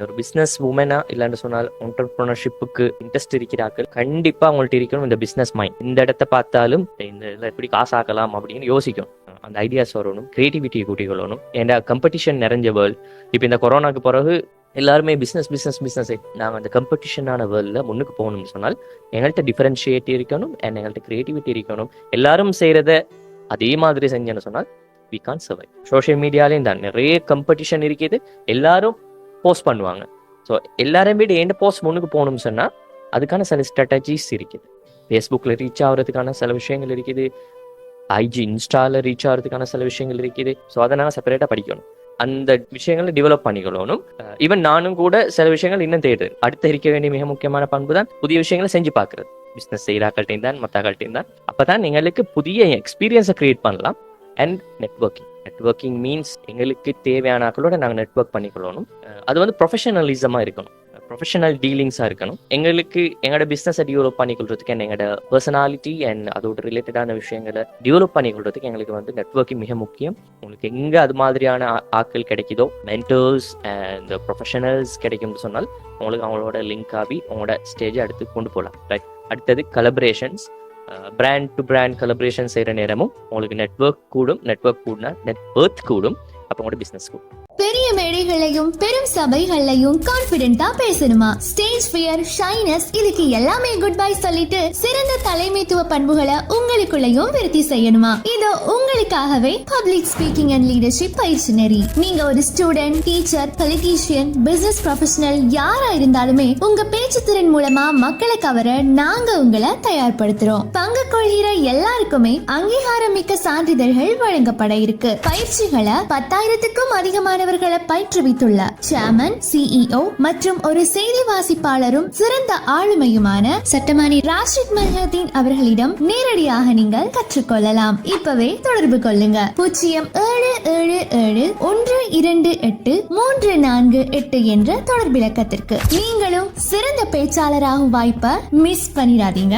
நீங்கள் ஒரு பிஸ்னஸ் உமனா இல்லைன்னு சொன்னால் என்டர்பிரினர்ஷிப்புக்கு இன்ட்ரெஸ்ட் இருக்கிறார்கள், கண்டிப்பாக அவங்கள்ட்ட இருக்கணும் இந்த பிஸ்னஸ் மைண்ட். இந்த இடத்த பார்த்தாலும் இந்த இதில் எப்படி காசாக்கலாம் அப்படின்னு யோசிக்கணும். அந்த ஐடியாஸ் வரணும், கிரியேட்டிவிட்டியை கூட்டிக்கொள்ளணும். ஏன்னா காம்படிஷன் நிறைஞ்ச வேர்ல்டு. இப்போ இந்த கொரோனாக்கு பிறகு எல்லாருமே பிஸ்னஸ் பிஸ்னஸ் பிஸ்னஸே. நாங்கள் அந்த காம்படிஷனான வேர்ல்டில் முன்னுக்கு போகணும்னு சொன்னால் எங்கள்கிட்ட டிஃபரன்ஷியேட் இருக்கணும் அண்ட் எங்கள்கிட்ட கிரியேட்டிவிட்டி இருக்கணும். எல்லாரும் செய்கிறத அதே மாதிரி செஞ்சேன்னு சொன்னால் we can't survive. சோஷியல் மீடியாலேயும் தான் நிறைய காம்படிஷன் இருக்குது, எல்லாரும் போஸ்ட் பண்ணுவாங்க. ஸோ எல்லாரையும் விட எந்த போஸ்ட் முன்னுக்கு போகணும்னு சொன்னால் அதுக்கான சில ஸ்ட்ராட்டஜிஸ் இருக்குது. ஃபேஸ்புக்கில் ரீச் ஆகிறதுக்கான சில விஷயங்கள் இருக்குது, ஐஜி இன்ஸ்டாவில் ரீச் ஆகிறதுக்கான சில விஷயங்கள் இருக்குது. ஸோ அதை நாங்கள் செப்பரேட்டாக படிக்கணும், அந்த விஷயங்களை டெவலப் பண்ணிக்கொள்ளணும். ஈவன் நானும் கூட சில விஷயங்கள் இன்னும் தேடுறேன். அடுத்து இருக்க வேண்டிய மிக முக்கியமான பண்பு தான் புதிய விஷயங்களை செஞ்சு பார்க்குறது. பிஸ்னஸ் செய்கிறாக்கள்ட்டையும் தான் மற்றகள்ட்டையும் தான். அப்போ தான் எங்களுக்கு புதிய எக்ஸ்பீரியன்ஸை க்ரியேட் பண்ணலாம். அண்ட் நெட்வொர்க்கிங் மீன்ஸ் எங்களுக்கு தேவையான ஆக்களோட நாங்கள் நெட்வொர்க் பண்ணிக்கொள்ளணும். அது வந்து ப்ரொஃபஷனலிசமாக இருக்கணும், ப்ரொஃபஷனல் டீலிங்ஸாக இருக்கணும். எங்களுக்கு எங்களோட பிஸ்னஸை டெவலப் பண்ணிக்கொள்றதுக்கு எங்களோட பர்சனாலிட்டி அண்ட் அதோட ரிலேட்டடான விஷயங்களை டெவலப் பண்ணிக்கொள்றதுக்கு எங்களுக்கு வந்து நெட்வொர்க்கிங் மிக முக்கியம். உங்களுக்கு எங்கே அது மாதிரியான ஆட்கள் கிடைக்குதோ, மென்டர்ஸ் அண்ட் ப்ரொஃபஷனல்ஸ் கிடைக்கும்னு சொன்னால் உங்களுக்கு அவங்களோட லிங்க் ஆகி உங்களோட ஸ்டேஜை அடுத்து கொண்டு போகலாம். ரைட். அடுத்தது கலபரேஷன்ஸ். பிராண்ட் டு பிராண்ட் கலபரேஷன் செய்கிற நேரமும் உங்களுக்கு நெட்வொர்க் கூடும். நெட்வொர்க் கூடுனா நெட்வொர்த் கூடும். அப்போ உங்களோட பிஸ்னஸ் கூடும். பெரிய மேடைகளையும் பெரும் சபைகளையும் கான்பிடென்ட்டா பேசணுமா? ஸ்டேஜ் ஃபியர், ஷைனஸ், இதுக்கு எல்லாமே குட் பை சொல்லிட்டு சிறந்த தலைமைத்துவ பண்புகளை உங்களுக்குள்ளேயும் விருத்தி செய்யணுமா? இதோ உங்களுக்காகவே பப்ளிக் ஸ்பீக்கிங் அண்ட் லீடர்ஷிப் பயிற்சி நெறி. நீங்க ஒரு student, teacher, politician, business professional யாரா இருந்தாலுமே உங்க பேச்சு திறன் மூலமா மக்களை கவர நாங்க உங்களை தயார்படுத்துறோம். பங்கு கொள்கிற எல்லாருக்குமே அங்கீகாரம் மிக்க சான்றிதழ்கள் வழங்கப்பட இருக்கு. பயிற்சிகளை 10,000க்கும் அதிகமான பயிற்றுவித்துள்ள சேர்மன், சிஇஓ மற்றும் ஒரு செய்தி வாசிப்பாளரும் சிறந்த ஆளுமையுமான சட்டமானி ராஷித் மல்ஹதீன் அவர்களிடம் நேரடியாக நீங்கள் கற்றுக்கொள்ளலாம். இப்பவே தொடர்பு கொள்ளுங்க. 0777128348 என்ற தொடர்பிலக்கத்திற்கு. நீங்களும் சிறந்த பேச்சாளராகும் வாய்ப்பை மிஸ் பண்ணிடாதீங்க.